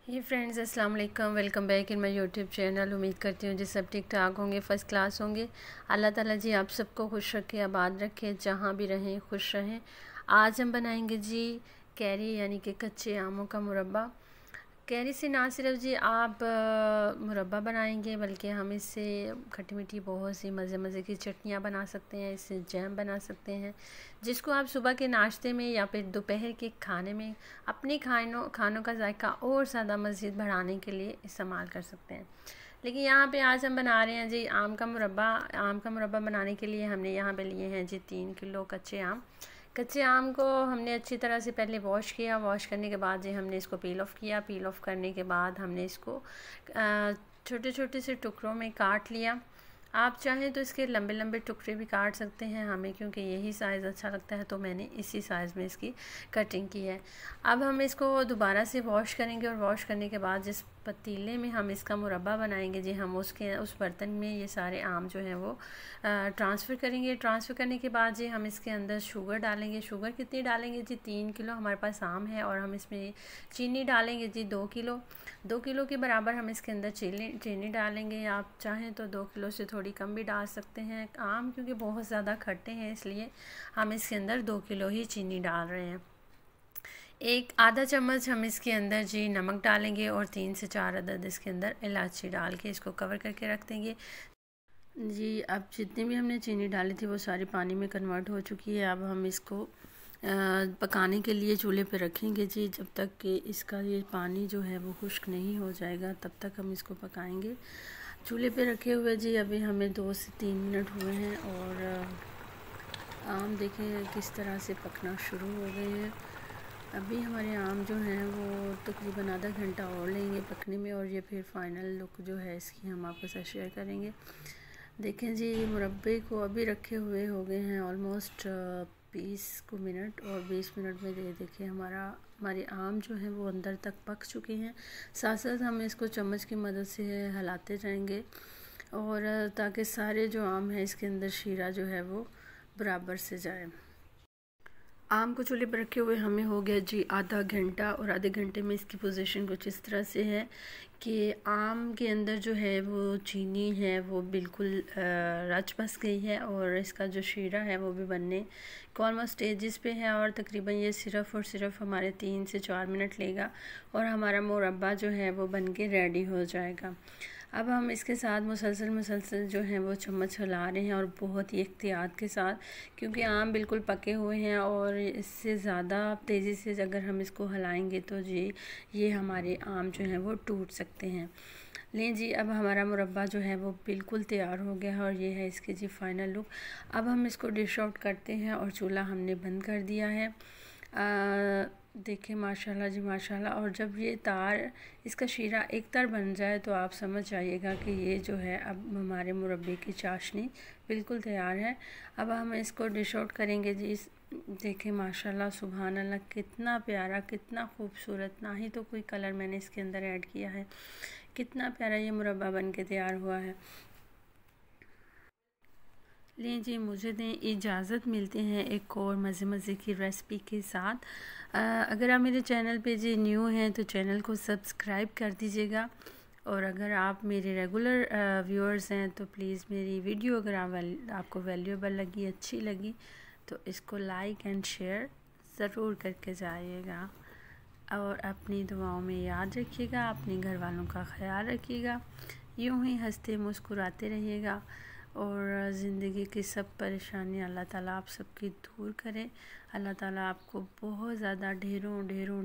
हे friends, अस्सलाम वालेकुम। Welcome back in my YouTube channel. उम्मीद करती हूँ जी सब ठीक ठाक होंगे, फ़र्स्ट क्लास होंगे। अल्लाह ताला जी आप सबको खुश रखे, आबाद रखे, जहाँ भी रहें खुश रहें। आज हम बनाएंगे जी कैरी यानी कि कच्चे आमों का मुरब्बा। कैरी से ना सिर्फ जी आप मुरब्बा बनाएंगे, बल्कि हम इससे खट्टी मीठी बहुत सी मज़े मज़े की चटनियाँ बना सकते हैं, इससे जैम बना सकते हैं, जिसको आप सुबह के नाश्ते में या फिर दोपहर के खाने में अपने खानों का जायका और ज़्यादा मज़ीद बढ़ाने के लिए इस्तेमाल कर सकते हैं। लेकिन यहाँ पे आज हम बना रहे हैं जी आम का मुरब्बा। आम का मुरब्बा बनाने के लिए हमने यहाँ पे लिए हैं जी 3 किलो कच्चे आम। कच्चे आम को हमने अच्छी तरह से पहले वॉश किया। वॉश करने के बाद जी हमने इसको पील ऑफ़ किया। पील ऑफ़ करने के बाद हमने इसको छोटे छोटे से टुकड़ों में काट लिया। आप चाहें तो इसके लंबे लंबे टुकड़े भी काट सकते हैं, हमें क्योंकि यही साइज़ अच्छा लगता है तो मैंने इसी साइज़ में इसकी कटिंग की है। अब हम इसको दोबारा से वॉश करेंगे और वॉश करने के बाद जिस पतीले में हम इसका मुरब्बा बनाएंगे जी, हम उस बर्तन में ये सारे आम जो हैं वो ट्रांसफ़र करेंगे। ट्रांसफ़र करने के बाद जी हम इसके अंदर शुगर डालेंगे। शुगर कितनी डालेंगे जी? 3 किलो हमारे पास आम है और हम इसमें चीनी डालेंगे जी 2 किलो। 2 किलो के बराबर हम इसके अंदर चीनी डालेंगे। आप चाहें तो 2 किलो से थोड़ी कम भी डाल सकते हैं। आम क्योंकि बहुत ज़्यादा खट्टे हैं इसलिए हम इसके अंदर 2 किलो ही चीनी डाल रहे हैं। एक आधा चम्मच हम इसके अंदर जी नमक डालेंगे और 3 से 4 अदद इसके अंदर इलायची डाल के इसको कवर करके रख देंगे जी। अब जितनी भी हमने चीनी डाली थी वो सारी पानी में कन्वर्ट हो चुकी है। अब हम इसको पकाने के लिए चूल्हे पे रखेंगे जी, जब तक कि इसका ये पानी जो है वो खुश्क नहीं हो जाएगा तब तक हम इसको पकाएंगे। चूल्हे पे रखे हुए जी अभी हमें 2 से 3 मिनट हुए हैं और आम देखें किस तरह से पकना शुरू हो गए हैं। अभी हमारे आम जो हैं वो तकरीबन आधा घंटा और लेंगे पकने में और ये फिर फाइनल लुक जो है इसकी हम आपके साथ शेयर करेंगे। देखें जी मुरब्बे को अभी रखे हुए हो गए हैं ऑलमोस्ट 20 को मिनट, और 20 मिनट में देखिए हमारे आम जो हैं वो अंदर तक पक चुके हैं। साथ साथ हम इसको चम्मच की मदद से हिलाते जाएंगे और ताकि सारे जो आम हैं इसके अंदर शीरा जो है वो बराबर से जाए। आम को चूल्हे पर रखे हुए हमें हो गया जी आधा घंटा, और आधे घंटे में इसकी पोजीशन कुछ इस तरह से है कि आम के अंदर जो है वो चीनी है वो बिल्कुल रच बस गई है और इसका जो शीरा है वो भी बनने को ऑलमोस्ट स्टेजेस पे है। और तकरीबन ये सिर्फ हमारे 3 से 4 मिनट लेगा और हमारा मुरब्बा जो है वो बन के रेडी हो जाएगा। अब हम इसके साथ मुसलसल जो हैं वो चम्मच हिला रहे हैं और बहुत ही एहतियात के साथ, क्योंकि आम बिल्कुल पके हुए हैं और इससे ज़्यादा तेज़ी से अगर हम इसको हिलाएंगे तो जी ये हमारे आम जो हैं वो टूट सकते हैं। लें जी, अब हमारा मुरब्बा जो है वो बिल्कुल तैयार हो गया है और ये है इसकी जी फाइनल लुक। अब हम इसको डिश आउट करते हैं और चूल्हा हमने बंद कर दिया है। देखें माशाल्लाह जी माशाल्लाह। और जब ये इसका शीरा एक तर बन जाए तो आप समझ जाइएगा कि ये जो है अब हमारे मुरब्बे की चाशनी बिल्कुल तैयार है। अब हम इसको डिश आउट करेंगे जी। देखें माशाल्लाह सुभान अल्लाह, कितना प्यारा, कितना खूबसूरत, ना ही तो कोई कलर मैंने इसके अंदर ऐड किया है, कितना प्यारा ये मुरब्बा बन के तैयार हुआ है। लें जी, मुझे दें इजाज़त, मिलते हैं एक और मज़े मज़े की रेसिपी के साथ। अगर आप मेरे चैनल पे जी न्यू हैं तो चैनल को सब्सक्राइब कर दीजिएगा, और अगर आप मेरे रेगुलर व्यूअर्स हैं तो प्लीज़ मेरी वीडियो अगर आपको वैल्यूएबल लगी, अच्छी लगी, तो इसको लाइक एंड शेयर ज़रूर करके जाइएगा। और अपनी दुआओं में याद रखिएगा, अपने घर वालों का ख्याल रखिएगा, यूँ ही हंसते मुस्कुराते रहिएगा और ज़िंदगी की सब परेशानी अल्लाह ताला आप सबकी दूर करे। अल्लाह ताला आपको बहुत ज़्यादा ढेरों ढेरों